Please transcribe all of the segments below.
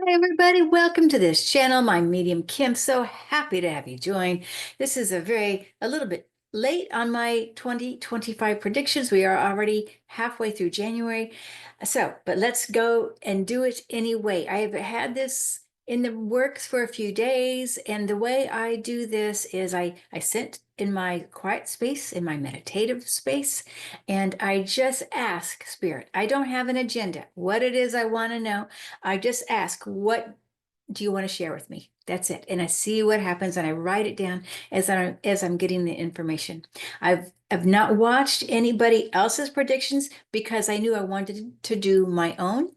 Hi, everybody. Welcome to this channel. My medium Kim. So happy to have you join. This is a little bit late on my 2025 predictions. We are already halfway through January. But let's go and do it anyway. I have had this in the works for a few days, and the way I do this is I sit in my quiet space, in my meditative space, and I just ask Spirit. I don't have an agenda, what it is I want to know. I just ask, what do you want to share with me? That's it. And I see what happens and I write it down as I'm getting the information. I've not watched anybody else's predictions because I knew I wanted to do my own.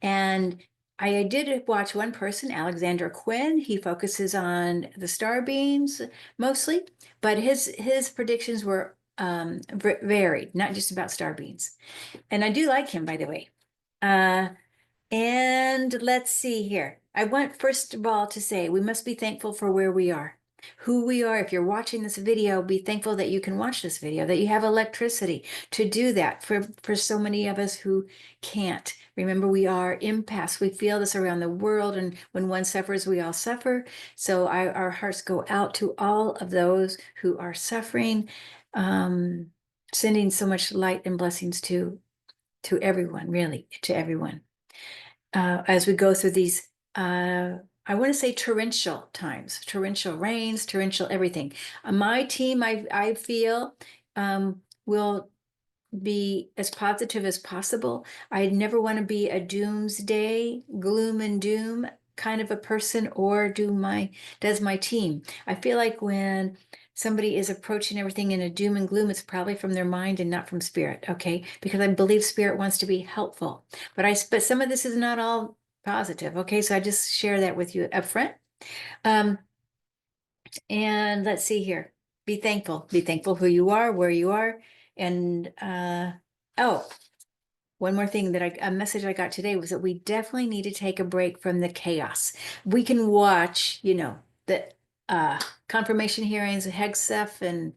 And I did watch one person, Alexander Quinn. He focuses on the star beams mostly, but his predictions were varied, not just about star beams. And I do like him, by the way. Uh, and let's see here. I want first of all to say we must be thankful for where we are, who we are. If you're watching this video, be thankful that you can watch this video, that you have electricity to do that for so many of us who can't. Remember, we are empaths. We feel this around the world, and when one suffers, we all suffer. So our hearts go out to all of those who are suffering, um, sending so much light and blessings to everyone, really, to everyone as we go through these, I want to say torrential times, torrential rains, torrential everything. My team, I feel, will be as positive as possible. I never want to be a doomsday, gloom and doom kind of a person, or does my team. I feel like when somebody is approaching everything in a doom and gloom, it's probably from their mind and not from spirit, okay? Because I believe spirit wants to be helpful. But some of this is not all positive, okay? So I just share that with you up front. Um, and let's see here. Be thankful. Be thankful who you are, where you are. And oh, one more thing a message I got today was that we definitely need to take a break from the chaos. We can watch, the confirmation hearings, Hegseth and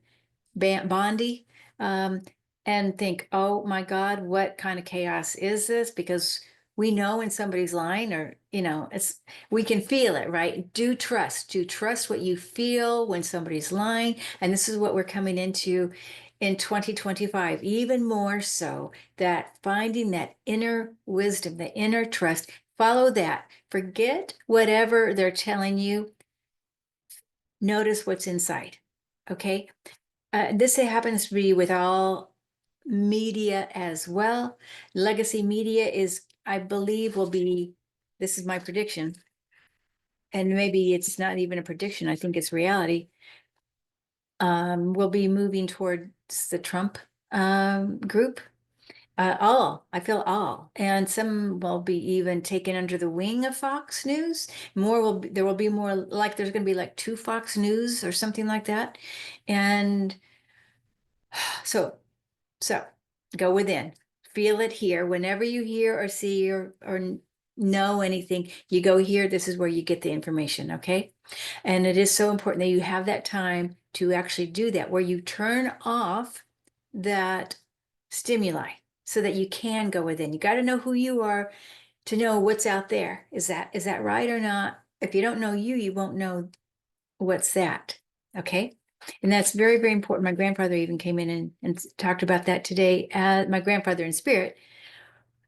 Bondi, um, and think, oh my God, what kind of chaos is this? Because we know when somebody's lying, or, we can feel it, right? Do trust what you feel when somebody's lying. And this is what we're coming into in 2025, even more so, that finding that inner wisdom, the inner trust, follow that. Forget whatever they're telling you. Notice what's inside. Okay. This happens to be with all media as well. Legacy media I believe, this is my prediction, and maybe it's not even a prediction, I think it's reality. We'll be moving towards the Trump group. I feel all, and some will be even taken under the wing of Fox News. There will be more, like there's going to be like two Fox News or something like that. And so So go within, feel it here. Whenever you hear or see or know anything, you go here. This is where you get the information. Okay. And it is so important that you have that time to actually do that, where you turn off that stimuli so that you can go within. You got to know who you are to know what's out there. Is that right or not? If you don't know you, you won't know what's that. Okay. And that's very, very important. My grandfather even came in and talked about that today. My grandfather in spirit,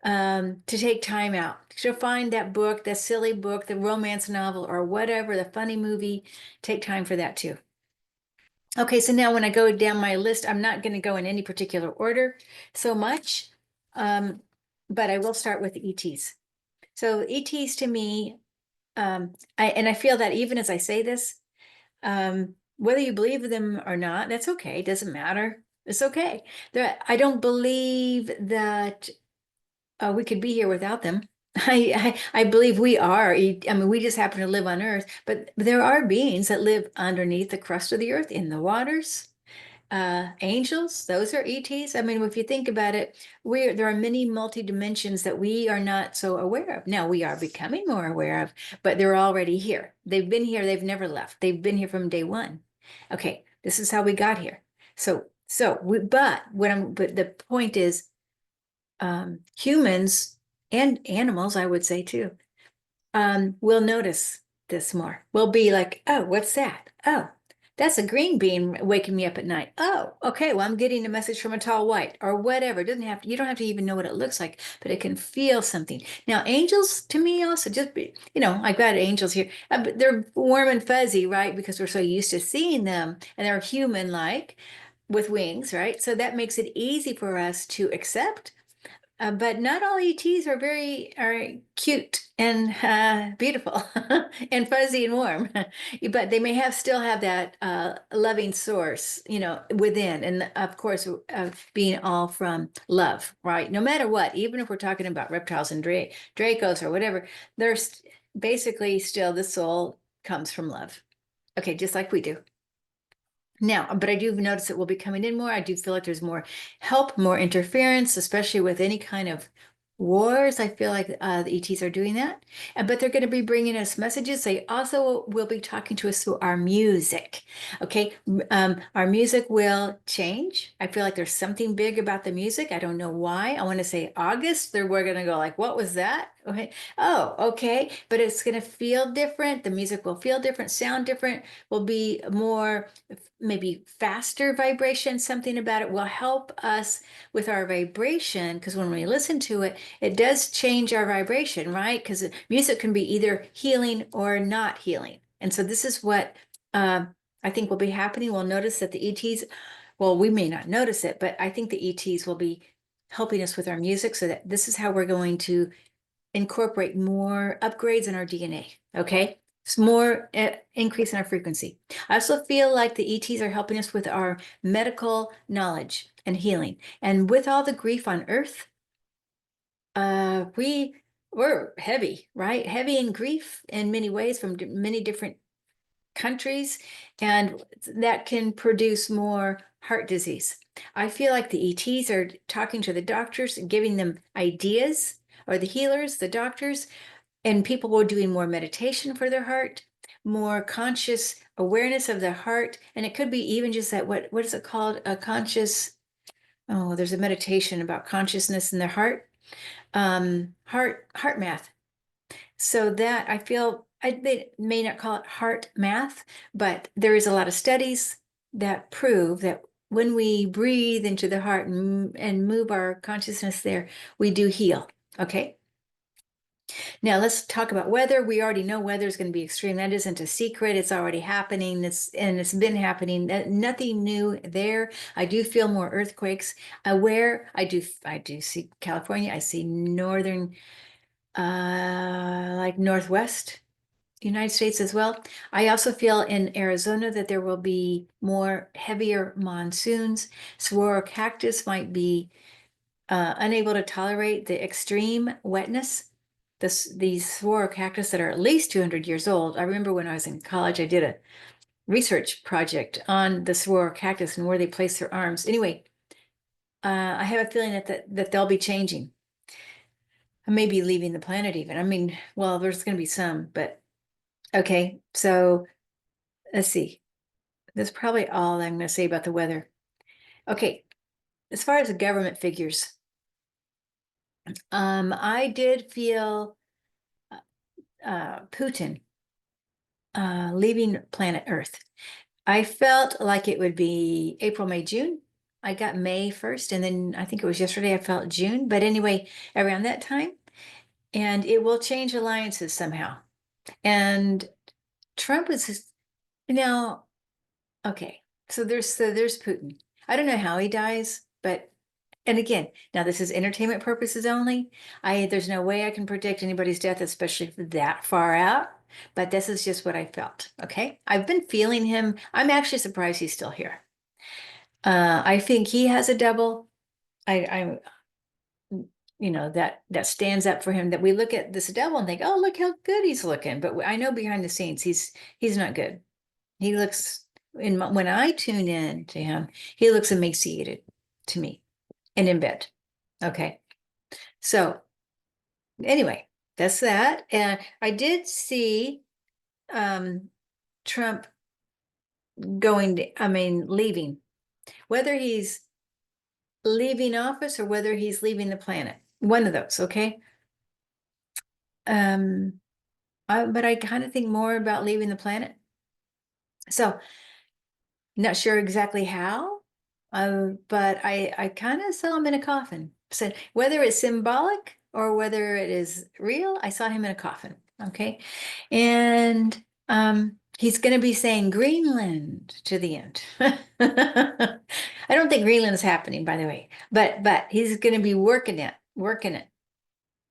to take time out to find that book, that silly book, the romance novel, or whatever, the funny movie. Take time for that too. Okay, so now when I go down my list, I'm not going to go in any particular order so much, but I will start with the ETs. So ETs to me, I feel that even as I say this, whether you believe them or not, that's okay. It doesn't matter. It's okay. I don't believe that we could be here without them. I believe we are. I mean, we just happen to live on Earth, but there are beings that live underneath the crust of the Earth, in the waters. Angels, those are ETs. I mean, if you think about it, there are many multi-dimensions that we are not so aware of. Now we are becoming more aware of, but they're already here. They've been here, they've never left. They've been here from day one. Okay, this is how we got here. But the point is, humans and animals, I would say too, we'll notice this more. We'll be like, oh, what's that? Oh, that's a green bean waking me up at night. Oh, okay. Well, I'm getting a message from a tall white or whatever. It doesn't have to, you don't have to even know what it looks like, but it can feel something. Now, angels to me also just be, I've got angels here, but they're warm and fuzzy, right? Because we're so used to seeing them and they're human-like with wings, right? So that makes it easy for us to accept. But not all ETs are cute and beautiful and fuzzy and warm, but they may still have that loving source, within, and of course, being all from love, right? No matter what, even if we're talking about reptiles and Dracos or whatever, there's basically still the soul comes from love. Okay, just like we do. Now, but I do notice it will be coming in more. I do feel like there's more help, more interference, especially with any kind of wars. I feel like the ETs are doing that. But they're going to be bringing us messages. They also will be talking to us through our music. Okay. Our music will change. I feel like there's something big about the music. I don't know why. I want to say August. We're going to go like, what was that? Okay. Oh, okay. But it's going to feel different. The music will feel different, sound different, will be more maybe faster vibration. Something about it will help us with our vibration, because when we listen to it, it does change our vibration, right? Because music can be either healing or not healing. And so this is what I think will be happening. We'll notice that the ETs, well, we may not notice it, but I think the ETs will be helping us with our music, so that this is how we're going to incorporate more upgrades in our DNA. Okay. It's more increase in our frequency. I also feel like the ETs are helping us with our medical knowledge and healing. And with all the grief on Earth, we're heavy, right? Heavy in grief in many ways from many different countries, and that can produce more heart disease. I feel like the ETs are talking to the doctors and giving them ideas, or the healers, the doctors, and people were doing more meditation for their heart, more conscious awareness of the heart. And it could be even just that, what is it called? A conscious, oh, there's a meditation about consciousness in the heart. Heart math. So that I feel they may not call it heart math, but there is a lot of studies that prove that when we breathe into the heart and move our consciousness there, we do heal. Okay. Now let's talk about weather. We already know weather is going to be extreme. That isn't a secret. It's already happening. It's been happening. Nothing new there. I do feel more earthquakes. Where I do see California. I see northern, like Northwest United States as well. I also feel in Arizona that there will be more heavier monsoons. Saguaro cactus might be unable to tolerate the extreme wetness. These saguaro cactus that are at least 200 years old. I remember when I was in college, I did a research project on the saguaro cactus and where they place their arms. Anyway, I have a feeling that they'll be changing. Maybe leaving the planet even. I mean, well, there's going to be some, but okay. So let's see. That's probably all I'm going to say about the weather. Okay. As far as the government figures, I did feel Putin leaving planet Earth. I felt like it would be April, May, June. I got May first, and then I think it was yesterday I felt June. But anyway, around that time, and it will change alliances somehow. And Trump was now okay. So there's Putin. I don't know how he dies, but and again, now this is entertainment purposes only. There's no way I can predict anybody's death, especially that far out. But this is just what I felt. Okay. I've been feeling him. I'm actually surprised he's still here. I think he has a double. I that stands up for him, that we look at this devil and think, oh, look how good he's looking. But I know behind the scenes, he's not good. He looks when I tune in to him, he looks emaciated to me and in bed. Okay. So anyway, that's that. And I did see Trump leaving, whether he's leaving office or whether he's leaving the planet. One of those, okay? Um, but I kind of think more about leaving the planet. So not sure exactly how, but I kind of saw him in a coffin. So whether it's symbolic or whether it is real, I saw him in a coffin. Okay. And he's going to be saying Greenland to the end. I don't think Greenland is happening, by the way, but he's going to be working it.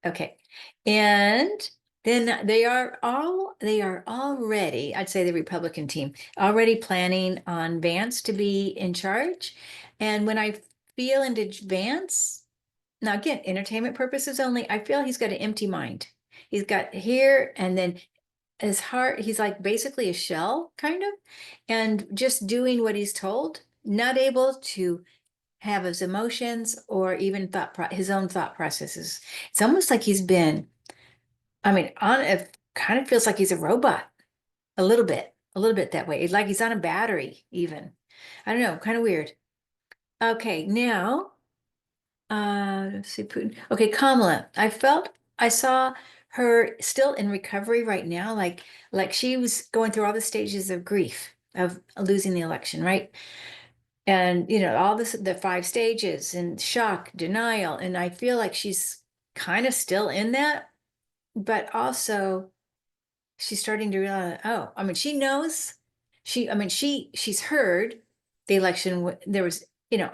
Okay. And then they are already, I'd say the Republican team, already planning on Vance to be in charge. And when I feel into Vance, now again, entertainment purposes only, I feel he's got an empty mind. He's got here and then his heart, he's like basically a shell, kind of, and just doing what he's told, not able to have his emotions or even his own thought processes. It's almost like he's been, I mean, on it kind of feels like he's a robot a little bit that way. It's like he's on a battery, even. I don't know, kind of weird. Okay, now, let's see, Putin. Okay, Kamala. I saw her still in recovery right now, like she was going through all the stages of grief of losing the election, right? And all this, the five stages and shock, denial, and I feel like she's kind of still in that, but also she's starting to realize, oh, I mean, she knows, I mean, she's heard the election. There was,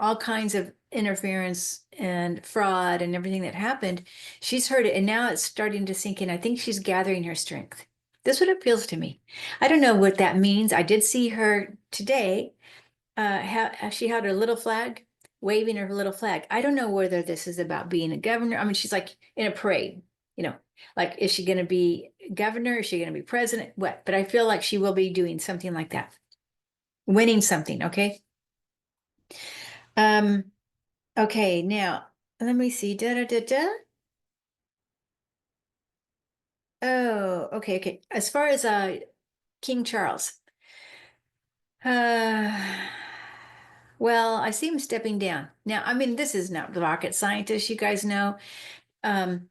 all kinds of interference and fraud and everything that happened. She's heard it, and now it's starting to sink in. I think she's gathering her strength. That's what it feels to me. I don't know what that means. I did see her today. She had her little flag, waving her little flag. I don't know whether this is about being a governor. I mean, she's like in a parade, you know, like, is she going to be governor? Is she going to be president? What? But I feel like she will be doing something like that, winning something. Okay. Um, okay. Now let me see. Da da da da. Oh, okay, okay. As far as King Charles, uh, well, I see him stepping down. Now, I mean, this is not rocket scientist, you guys know. Um,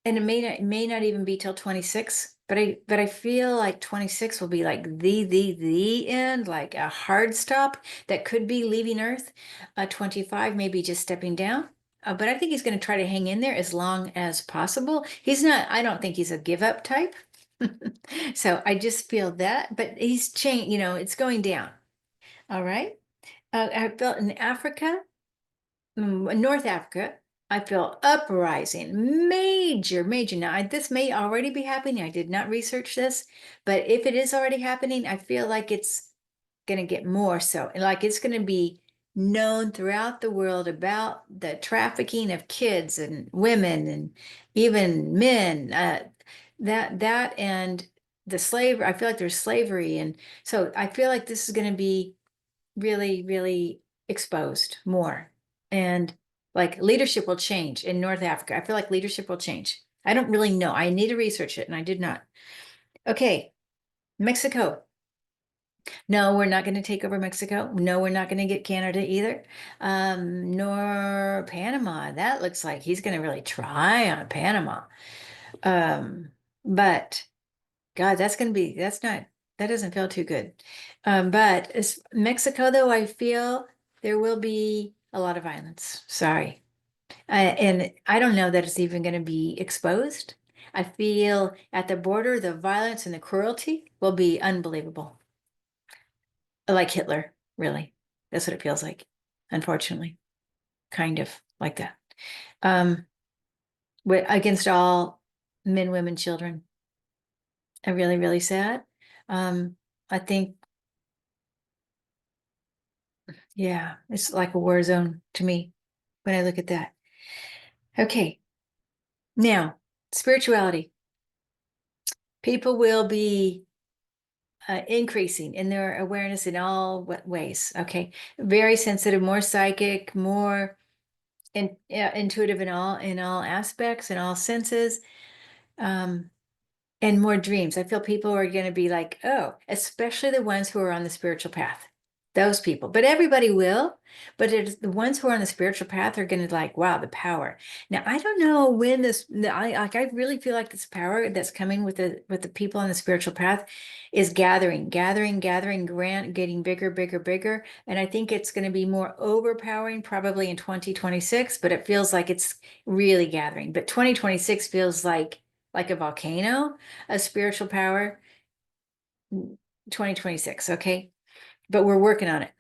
and it may not even be till 26, but I feel like 26 will be like the end, like a hard stop that could be leaving Earth. 25 maybe just stepping down. But I think he's going to try to hang in there as long as possible. He's not, I don't think he's a give up type. So I just feel that, but he's changed, it's going down. All right. I felt in Africa, North Africa, I feel uprising, major, major. Now, this may already be happening. I did not research this, but if it is already happening, I feel like it's going to get more so. Like it's going to be known throughout the world about the trafficking of kids and women and even men. That and the slave. I feel like there's slavery, and so I feel like this is going to be really, really exposed more. And like leadership will change in North Africa. I feel like leadership will change. I don't really know. I need to research it, and I did not. Okay, Mexico. No, we're not going to take over Mexico. No, we're not going to get Canada either. Nor Panama. That looks like he's going to really try on Panama. Um, but God, that doesn't feel too good. But as Mexico, though, I feel there will be a lot of violence. Sorry. And I don't know that it's even going to be exposed. I feel at the border, the violence and the cruelty will be unbelievable. Like Hitler, really. That's what it feels like, unfortunately. Kind of like that. Um, against all men, women, children. Really, really sad. Um, I think, yeah, it's like a war zone to me when I look at that. Okay, now spirituality. People will be increasing in their awareness in all ways. Okay, very sensitive, more psychic, more intuitive in all aspects, in all senses. Um, and more dreams. I feel people are going to be like, oh, especially the ones who are on the spiritual path. those people, but everybody will. But it's the ones who are on the spiritual path are going to like, wow, the power. Now, I don't know when I really feel like this power that's coming with the people on the spiritual path is gathering, getting bigger, bigger, bigger. And I think it's going to be more overpowering probably in 2026, but it feels like it's really gathering. But 2026 feels like a volcano, a spiritual power. 2026, okay? But we're working on it.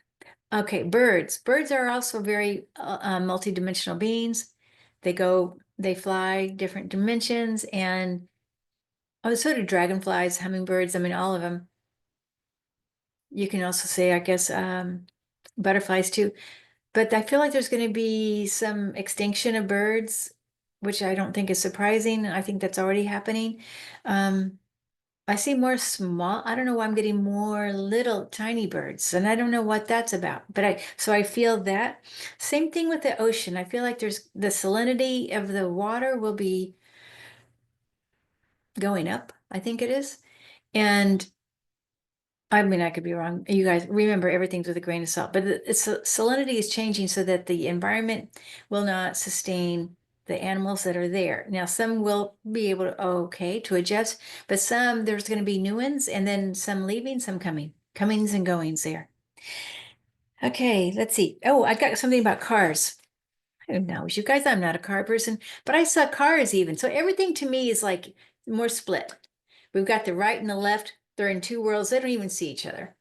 Okay, birds. Birds are also very multidimensional beings. They fly different dimensions, and oh, so do dragonflies, hummingbirds. I mean, all of them. You can also say, I guess, butterflies too. But I feel like there's going to be some extinction of birds, which I don't think is surprising. I think that's already happening. Um, I see more small, I don't know why I'm getting more little tiny birds, and I don't know what that's about. But so I feel that. Same thing with the ocean. I feel like there's the salinity of the water will be going up, I think it is. And I mean, I could be wrong. You guys remember everything's with a grain of salt, but salinity is changing so that the environment will not sustain the animals that are there. Now, some will be able to, okay, to adjust, but some, there's going to be new ones, and then some leaving, some coming, comings and goings there. Okay, let's see. Oh, I got something about cars. Who knows? You guys, I'm not a car person, but I saw cars even. So everything to me is like more split. We've got the right and the left. They're in two worlds. They don't even see each other.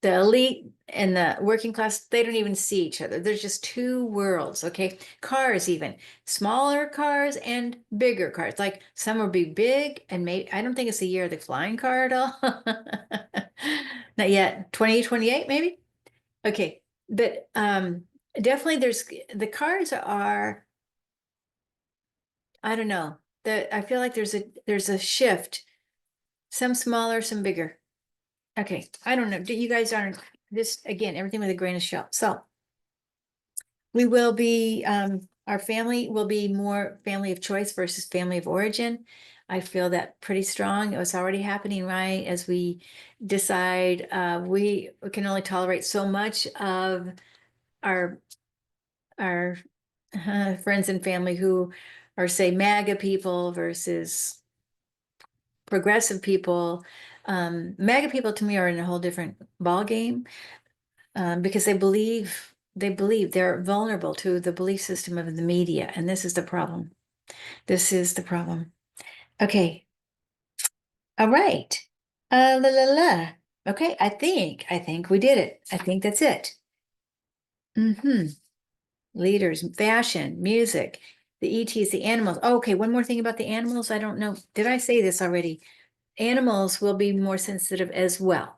The elite and the working class, they don't even see each other. There's just two worlds, okay? Cars even. Smaller cars and bigger cars. Like some will be big and maybe, I don't think it's the year of the flying car at all. Not yet. 2028 maybe? Okay. But definitely the cars are, I don't know. I feel like there's a shift. Some smaller, some bigger. Okay, I don't know. You guys aren't this again, everything with a grain of salt. So we will be our family will be more family of choice versus family of origin. I feel that pretty strong. It was already happening, right? As we decide we can only tolerate so much of our friends and family who are, say, MAGA people versus progressive people. MAGA people to me are in a whole different ball game because they believe they're vulnerable to the belief system of the media, and this is the problem. This is the problem. Okay, all right. La la la. Okay, I think we did it. I think that's it. Mm-hmm. Leaders, fashion, music, the ETs, the animals. Oh, okay, one more thing about the animals. I don't know. Did I say this already? Animals will be more sensitive as well.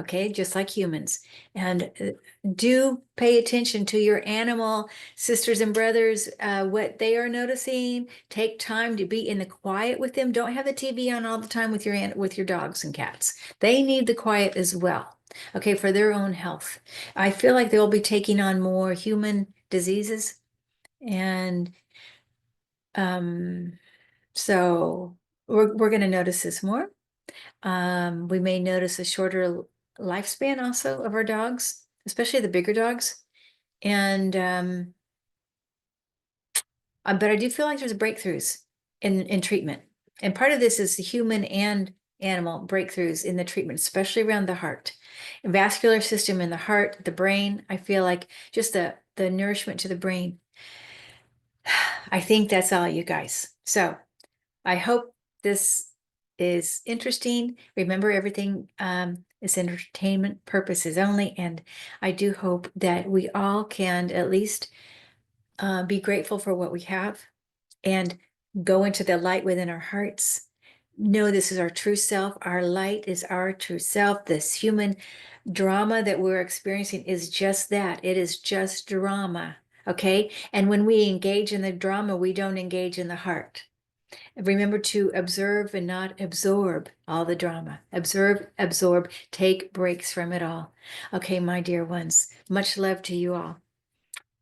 Okay, just like humans. And do pay attention to your animal sisters and brothers, what they are noticing. Take time to be in the quiet with them. Don't have the TV on all the time with your dogs and cats. They need the quiet as well. Okay, for their own health. I feel like they'll be taking on more human diseases, and um, so we're going to notice this more. We may notice a shorter lifespan also of our dogs, especially the bigger dogs. And but I do feel like there's breakthroughs in treatment. And part of this is the human and animal breakthroughs in the treatment, especially around the heart. Vascular system in the heart, the brain. I feel like just the nourishment to the brain. I think that's all, you guys. So I hope this is interesting. Remember, everything is entertainment purposes only. And I do hope that we all can at least be grateful for what we have and go into the light within our hearts. Know this is our true self. Our light is our true self. This human drama that we're experiencing is just that. It is just drama. Okay. And when we engage in the drama, we don't engage in the heart. Remember to observe and not absorb all the drama. Observe, absorb, take breaks from it all. Okay, my dear ones, much love to you all.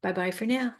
Bye-bye for now.